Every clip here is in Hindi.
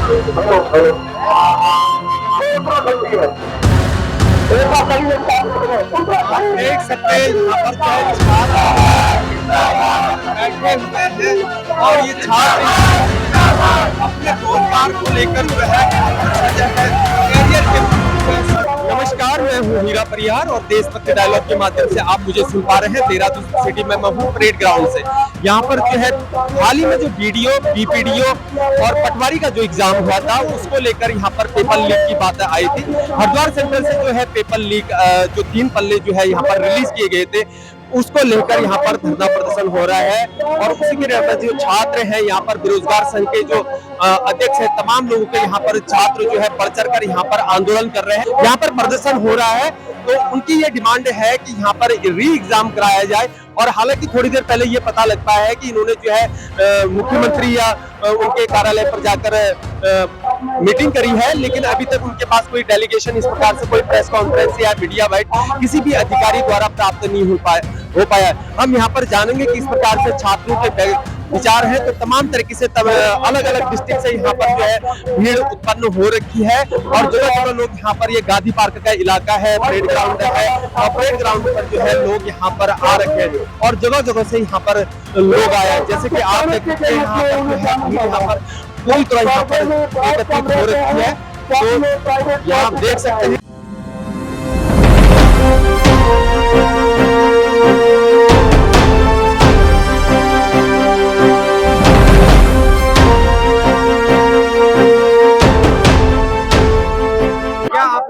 देख सकते हैं यहाँ पर जो है छात्र बैठे हुए हैं और ये छात्र अपने रोजगार को लेकर जो है कैरियर के। नमस्कार, मैं हूँ हीरा परियार और देशभक्ति डायलॉग के माध्यम से आप मुझे सुन पा रहे हैं देहरादून सिटी में। मैं हूँ परेड ग्राउंड से। यहाँ पर जो है हाल ही में जो बीडीओ, बीपीडीओ और पटवारी का जो एग्जाम हुआ था उसको लेकर यहाँ पर पेपर लीक की बात आई थी। हरिद्वार सेंटर से जो है पेपर लीक जो 3 पल्ले जो है यहाँ पर रिलीज किए गए थे उसको लेकर यहाँ पर धरना प्रदर्शन हो रहा है और उसी के रेफरेंस जो छात्र हैं यहाँ पर बेरोजगार संघ के जो अध्यक्ष है तमाम लोगों के यहाँ पर छात्र जो है बढ़ चढ़ कर यहाँ पर आंदोलन कर रहे हैं। यहाँ पर प्रदर्शन हो रहा है तो उनकी ये डिमांड है कि यहाँ पर री एग्जाम कराया जाए। और हालांकि थोड़ी देर पहले ये पता लग पाया है कि इन्होंने जो है मुख्यमंत्री या उनके कार्यालय पर जाकर मीटिंग करी है, लेकिन अभी तक उनके पास कोई डेलीगेशन इस प्रकार से कोई प्रेस कॉन्फ्रेंस या मीडिया वाइट किसी भी अधिकारी द्वारा प्राप्त नहीं हो पाया। हम यहाँ पर जानेंगे कि इस प्रकार से छात्रों के विचार है तो तमाम तरीके से अलग अलग डिस्ट्रिक्ट से यहाँ पर जो है भीड़ उत्पन्न हो रखी है और जगह जगह लोग यहाँ पर ये गांधी पार्क का इलाका है, परेड ग्राउंड है और परेड ग्राउंड पर जो है लोग यहाँ पर आ रखे हैं और जगह जगह से यहाँ पर लोग आए। जैसे कि आप देख सकते हैं यहाँ पर पूरी तरह यहाँ पर एकत्रित हो रखी है तो यहाँ आप देख सकते हैं।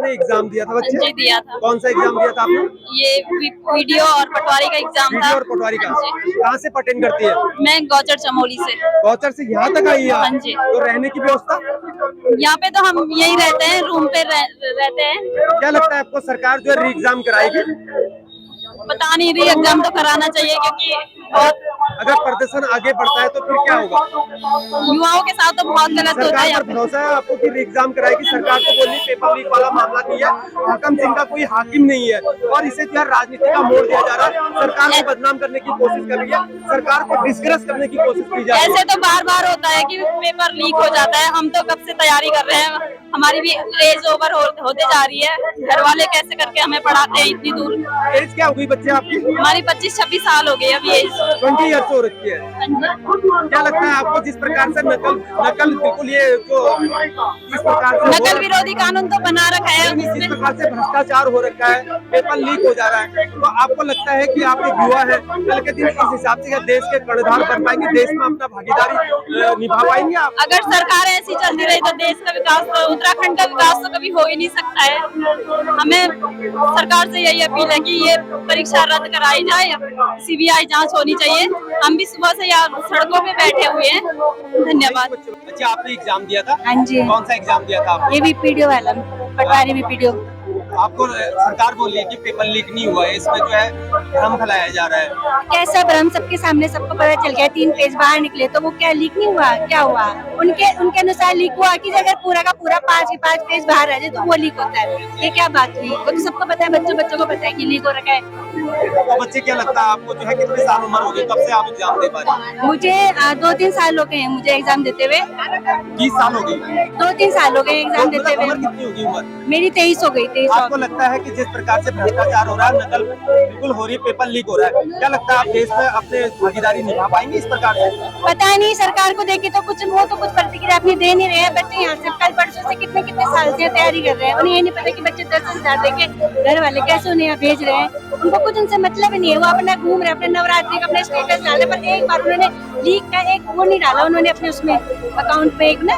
एग्जाम दिया था बच्चे? जी दिया था। कौन सा एग्जाम दिया था आपने? ये वीडियो और पटवारी का एग्जाम था। और पटवारी का कहाँ से अटेंड करती है? मैं गौचर चमोली से। गौचर से यहाँ तक आई है? हाँ जी। तो रहने की व्यवस्था? यहाँ पे तो हम यही रहते हैं, रूम पे रहते हैं। क्या लगता है आपको सरकार जो है री एग्जाम कराएगी? पता नहीं, री एग्जाम तो कराना चाहिए क्योंकि बहुत अगर प्रदर्शन आगे बढ़ता है तो फिर क्या होगा? युवाओं के साथ तो बहुत गलत होता है। सरकार पर भरोसा है आपको कि री एग्जाम कराएगी? सरकार तो बोली पेपर लीक वाला मामला नहीं है, हाकिम सिंह का कोई हाकिम नहीं है और इसे जो है राजनीति का मोड़ दिया जा रहा है। सरकार को बदनाम करने की कोशिश कर रही है, सरकार को डिस्करेज करने की कोशिश की जा रही है। ऐसे तो बार बार होता है कि पेपर लीक हो जाता है। हम तो कब से तैयारी कर रहे हैं, हमारी भी एज ओवर होते जा रही है। घर वाले कैसे करके हमें पढ़ाते हैं इतनी दूर। एज क्या हो गई बच्चे आपकी? हमारी 25-26 साल हो गई अभी एज। 20 ईयर्स हो रखी है। क्या लगता है आपको जिस प्रकार से नकल बिल्कुल ये जो इस प्रकार से नकल विरोधी कानून तो बना रखा है, इस प्रकार से भ्रष्टाचार हो रखा है, पेपर लीक हो जा रहा है, तो आपको लगता है कि आप एक युवा है, कल के दिन इस हिसाब से देश के कर्णधार बन पाएंगे, देश में अपना भागीदारी निभा पाएंगे आप? अगर सरकार ऐसी चलती रही तो देश का विकास तो, उत्तराखंड का विकास तो कभी हो ही नहीं सकता है। हमें सरकार से यही अपील है कि ये परीक्षा रद्द कराई जाए, CBI जांच होनी चाहिए। हम भी सुबह से यहाँ सड़कों पे बैठे हुए हैं। धन्यवाद। अच्छा, आपने एग्जाम दिया था? हाँ जी। कौन सा एग्जाम दिया था आपने? ये बीपीडीओ वाला, पटवारी बीपीडीओ। आपको सरकार बोली है कि पेपर लीक नहीं हुआ है, इसमें जो है भ्रम फैलाया जा रहा है। कैसा भ्रम? सबके सामने सबको पता चल गया, 3 पेज बाहर निकले तो वो क्या लीक नहीं हुआ? क्या हुआ? उनके अनुसार लीक हुआ कि अगर पूरा का पूरा 5 पेज बाहर आ जाए तो वो लीक होता है। ये क्या बात हुई? वो तो सबको पता है, बच्चों को पता है कि लीक हो रखा है। तो बच्चे क्या लगता है आपको जो है कितने साल उम्र हो गई, कब से आप एग्जाम दे पा रही हैं? मुझे 2-3 साल हो गए हैं मुझे एग्जाम देते हुए। 20 साल हो गई? 2-3 साल हो गए एग्जाम देते हुए। उम्र कितनी होगी उम्र? मेरी 23 हो गई। 23। आपको लगता है कि जिस प्रकार से भ्रष्टाचार हो रहा है, नकल बिल्कुल हो रही है, पेपर लीक हो रहा है, क्या लगता है आप देश में अपने भागीदारी निभा पाएंगे इस प्रकार से? पता नहीं, सरकार को देखे तो कुछ प्रतिक्रिया अपनी दे नहीं रहे हैं। बच्चे यहाँ से कल परसों से कितने साल से तैयारी कर रहे हैं, उन्हें ये नहीं पता कि बच्चे 10-10 हजार देके घर वाले कैसे उन्हें यहाँ भेज रहे हैं। उनको कुछ उनसे मतलब ही नहीं है, वो अपना घूम रहे, अपने नवरात्रि का अपने स्टेटस डाले, पर एक बार उन्होंने लीक का एक वो नहीं डाला उन्होंने अपने उसमें अकाउंट पे एक ना,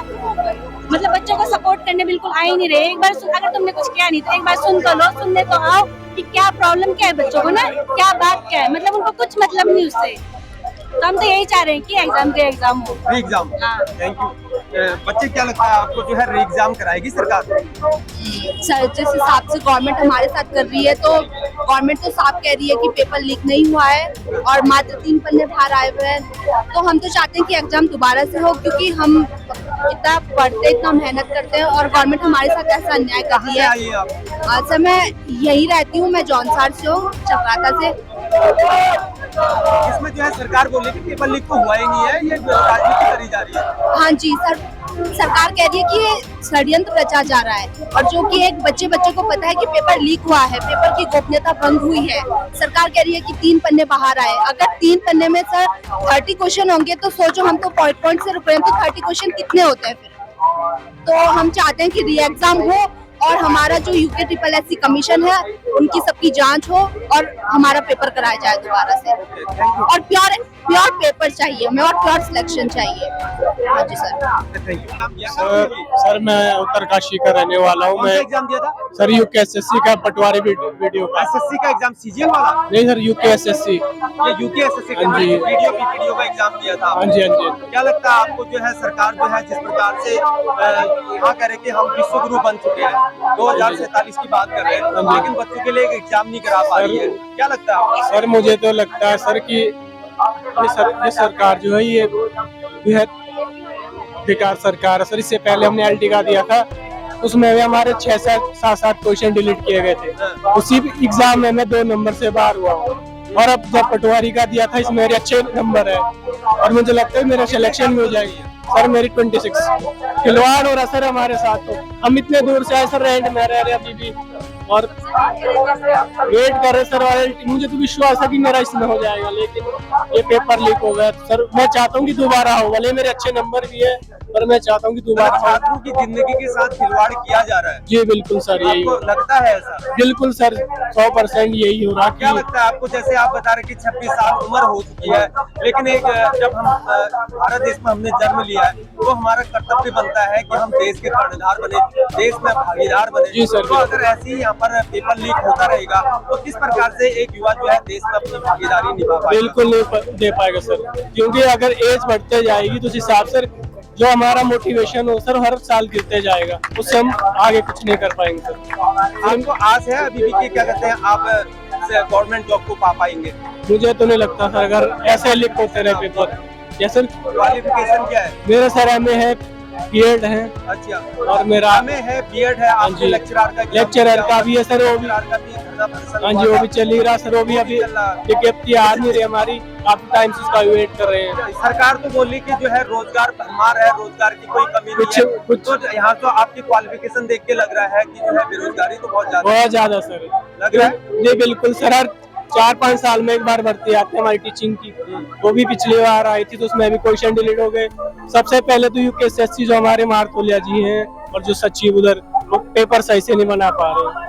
मतलब बच्चों को सपोर्ट करने बिल्कुल आ ही नहीं रहे। एक बार अगर तुमने कुछ किया नहीं तो एक बार सुन तो लो, सुनने तो आओ कि क्या प्रॉब्लम क्या है बच्चों को ना, क्या बात क्या है, मतलब उनको कुछ मतलब नहीं उससे। तो हम तो यही चाह रहे हैं कि एग्जाम हो। री एग्जाम। Thank you. बच्चे क्या लगता है आपको जो है री एग्जाम कराएगी सरकार? सर, जिस हिसाब से गवर्नमेंट हमारे साथ कर रही है तो गवर्नमेंट तो साफ कह रही है कि पेपर लीक नहीं हुआ है और मात्र 3 पन्ने बाहर आए हुए हैं, तो हम तो चाहते हैं कि एग्जाम दोबारा से हो, क्योंकि हम इतना पढ़ते, इतना मेहनत करते हैं और गवर्नमेंट हमारे साथ ऐसा अन्याय कर रही है। सर, मैं यही रहती हूँ, मैं जौनसार से हूँ, चक्राता से। इसमें जो है सरकार बोली कि पेपर लीक तो हुआ ही नहीं है, ये राजनीति करी जा रही है। हाँ जी सर, सरकार कह रही है कि ये षड्यंत्र रचा जा रहा है, और जो कि एक बच्चे को पता है कि पेपर लीक हुआ है, पेपर की गोपनीयता भंग हुई है। सरकार कह रही है कि 3 पन्ने बाहर आए। अगर 3 पन्ने में सर 30 क्वेश्चन होंगे तो सोचो, हम तो पॉइंट से रुक रहे हैं, तो 30 क्वेश्चन कितने होते हैं फिर। तो हम चाहते हैं कि री एग्जाम हो और हमारा जो यूके SSC कमीशन है उनकी सबकी जांच हो और हमारा पेपर कराया जाए दोबारा से, और प्योर पेपर चाहिए हमें, और प्योर सिलेक्शन चाहिए। हाँ जी सर। सर मैं उत्तरकाशी का रहने वाला हूँ। मैं एग्जाम दिया था? सर यूके SSC का पटवारी वीडियो का। एसएससी का एग्जाम सीजीएल वाला? नहीं सर, यूके SSC। ये यूके एसएससी का हाँ जी। वीडियो का एग्जाम दिया था? हाँ जी हाँ जी। क्या लगता है आपको जो है सरकार जो है जिस प्रकार से यहाँ कह रहे कि हम विश्व गुरु बन चुके हैं, 2047 की बात कर रहे हैं, लेकिन बच्चों के लिए एक एग्जाम नहीं करा पा रही है, क्या लगता है आपको? सर मुझे तो लगता है सर कि ये सरकार जो है ये बेहद बेकार सरकार है सर। इससे पहले हमने एलटी का दिया था, उसमें भी हमारे 6 से 7 क्वेश्चन डिलीट किए गए थे। उसी एग्जाम में मैं 2 नंबर से बाहर हुआ हूँ, और अब जब पटवारी का दिया था इसमें मेरे अच्छे नंबर है, और मुझे लगता है मेरा सिलेक्शन भी हो जाएगी। सर मेरी 26 खिलवाड़ हो रहा सर हमारे साथ। तो हम इतने दूर से आए सर, रेंट में रह रहे अभी भी, और वेट कर रहे सर। और मुझे तो विश्वास है कि मेरा इसमें हो जाएगा, लेकिन ये पेपर लीक हो गया सर। मैं चाहता हूँ कि दोबारा हो, भले मेरे अच्छे नंबर भी है, पर मैं चाहता हूँ कि दोबारा। छात्रों की जिंदगी के साथ खिलवाड़ किया जा रहा है? जी बिल्कुल सर, यही आपको लगता है ऐसा? बिल्कुल सर, 100% यही हो रहा। क्या लगता है आपको, जैसे आप बता रहे कि 26 साल उम्र हो चुकी है, लेकिन एक जब हम भारत देश में हमने जन्म लिया है, तो हमारा कर्तव्य बनता है कि हम देश के कर्णधार बने, देश में भागीदार बने। जी सर। तो अगर ऐसे ही यहाँ पर पेपर लीक होता रहेगा तो किस प्रकार से एक युवा जो है देश में अपनी भागीदारी निभा पाएगा? बिल्कुल नहीं दे पाएगा सर, क्योंकि अगर एज बढ़ते जाएगी तो उस हिसाब से जो हमारा मोटिवेशन हो सर हर साल गिरते जाएगा, उससे हम आगे कुछ नहीं कर पाएंगे सर। आपको आस है अभी भी कि क्या कहते हैं आप गवर्नमेंट जॉब को पा पाएंगे? मुझे तो नहीं लगता सर, अगर ऐसे लीक होते रहे पेपर। या सर क्वालिफिकेशन क्या है? मेरा सर एमए है, बीएड है। अच्छा, और मेरा एमए है, बीएड है, आपके जी। लेक्चरर का लेक्चरर का भी है सर, वो भी। लेक्चरर का भी धरना प्रदर्शन हाँ हुआ जी, वो था। भी चल ही रहा सर, वो भी अभी विज्ञप्ति आ नहीं रही हमारी, काफी टाइम से उसका वेट कर रहे हैं। सरकार तो बोली कि जो है रोजगार भरमार है, रोजगार की कोई कमी नहीं है। कुछ तो यहाँ तो आपकी क्वालिफिकेशन देख के लग रहा है कि जो है बेरोजगारी तो बहुत ज्यादा बहुत ज्यादा सर लग रहा है। जी बिल्कुल सर, हर 4-5 साल में एक बार भर्ती आती है हमारी टीचिंग की, वो भी पिछली बार आई थी तो उसमें भी क्वेश्चन डिलीट हो गए। सबसे पहले तो यूके SSC जो हमारे मारतोलिया जी हैं और जो सचिव उधर, वो पेपर सही से नहीं बना पा रहे,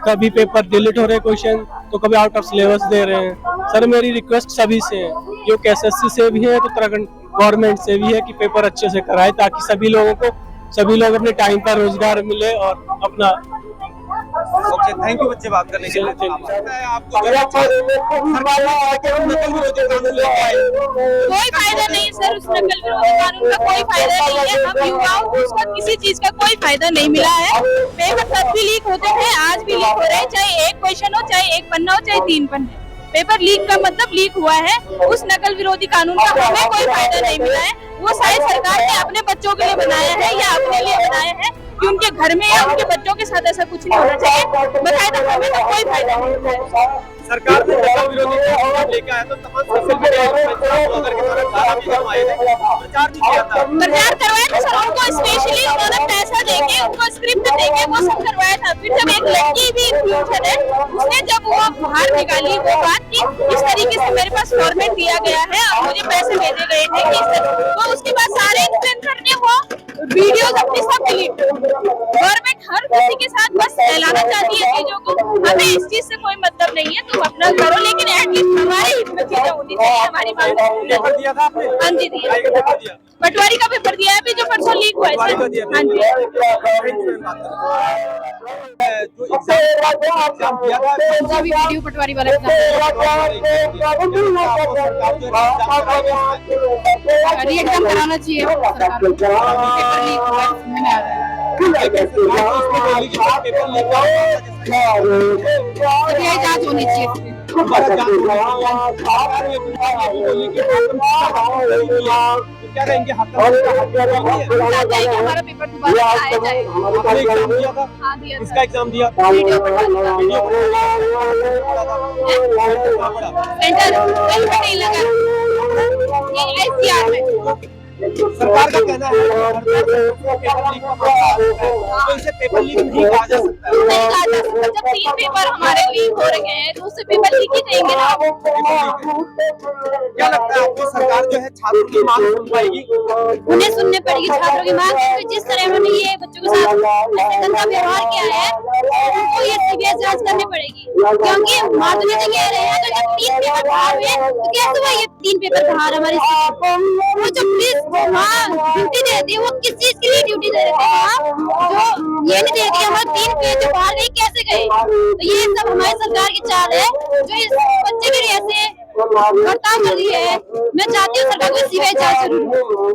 कभी पेपर डिलीट हो रहे क्वेश्चन, तो कभी आउट ऑफ सिलेबस दे रहे हैं। सर मेरी रिक्वेस्ट सभी से है, यूके SSC से भी है, उत्तराखंड गवर्नमेंट से भी है कि पेपर अच्छे से कराए, ताकि सभी लोग अपने टाइम पर रोजगार मिले और अपना। ओके, थैंक यू बच्चे बात करने के लिए। आपको कोई फायदा नहीं सर, उस नकल विरोधी कानून का कोई फायदा नहीं है। हम युवाओं को उसका किसी चीज का कोई फायदा नहीं मिला है। पेपर तब भी लीक होते थे, आज भी लीक हो रहे हैं, चाहे एक क्वेश्चन हो, चाहे 1 पन्ना हो, चाहे 3 पन्ने। पेपर लीक का मतलब लीक हुआ है। उस नकल विरोधी कानून का हमें कोई फायदा नहीं मिला है। वो शायद सरकार ने अपने बच्चों के लिए बनाया है या अपने लिए बनाया है कि उनके घर में या उनके बच्चों के साथ ऐसा कुछ नहीं होना चाहिए। बकायदा हमें तो कोई फायदा नहीं मिला है। सरकार ने नकल विरोधी कानून लेकर आया तो तमाम सोशल मीडिया ब्लॉगर के द्वारा गाना भी गवाए थे, प्रचार भी किया था। प्रचार करवाया था सर, उनको स्पेशली उन्होंने पैसा देके, उनको स्क्रिप्ट देके वो सब करवाया था। फिर जब एक लड़की भी इन्फ्लुएंसर है, उसने जब वो बाहर निकाली वो बात कि इस तरीके से मेरे पास फॉर्मेट दिया गया है और मुझे पैसे भेजे गए थे कि तो उसके बाद सारे इन्फ्लुएंसर ने वो वीडियोस अपनी सब डिलीट। गवर्नमेंट हर किसी के साथ बस फैलाना चाहती है चीजों को, हमें इस चीज से कोई मतलब नहीं है, तुम अपना करो, लेकिन एटलीस्ट हमारे हित में चीजें होनी चाहिए, हमारी मांग पेपर दिया था आपने? हाँ जी दिया। पेपर दिया, पटवारी का पेपर दिया है अभी, जो परसों लीक हुआ है सर। हाँ जी। जो एग्जाम दिया था, जो भी वीडियो पटवारी वाला एग्जाम कराना चाहिए सरकार को। पेपर लीक हुआ है, समझ में आ रहा है। ये जांच होनी चाहिए। क्या कहेंगे? चाहते हैं कि हमारा पेपर दोबारा आया जाए। आपने एग्जाम दिया था? हाँ दिया इसका एग्जाम दिया? वीडियो पटवारी सेंटर कहीं पर नहीं लगा, ये SCR में। सरकार का कहना है कि पेपर लीक का मामला है, तो इसे पेपर लीक नहीं कहा जा सकता है। नहीं कहा जा सकता, जब 3 पेपर हमारे लीक हो रहे हैं तो उससे पेपर लीक ही कहेंगे ना। क्या लगता है आपको सरकार जो है छात्रों की मांग सुन पाएगी? उन्हें सुनने पड़ेगी छात्रों की मांग, क्योंकि जिस तरह उन्होंने ये बच्चों के साथ ऐसे गंदा व्यवहार किया है उनको ये सीबीआई जांच करनी पड़ेगी। क्योंकि माधुरी जी कह रहे हैं तो जब 3 पेपर बाहर हुए तो कैसे हुआ ये 3 पेपर बाहर हमारी वो जो पुलिस वहाँ ड्यूटी देती है वो किस चीज के लिए ड्यूटी दे देते हैं वहाँ, जो ये नहीं देती हमारे 3 पेज बाहर गए कैसे गए। तो ये सब हमारी सरकार की चाल है जो इस बच्चे के लिए ऐसे बर्ताव कर रही है। मैं चाहती हूँ सरकार को सीबीआई जांच जरूर हो।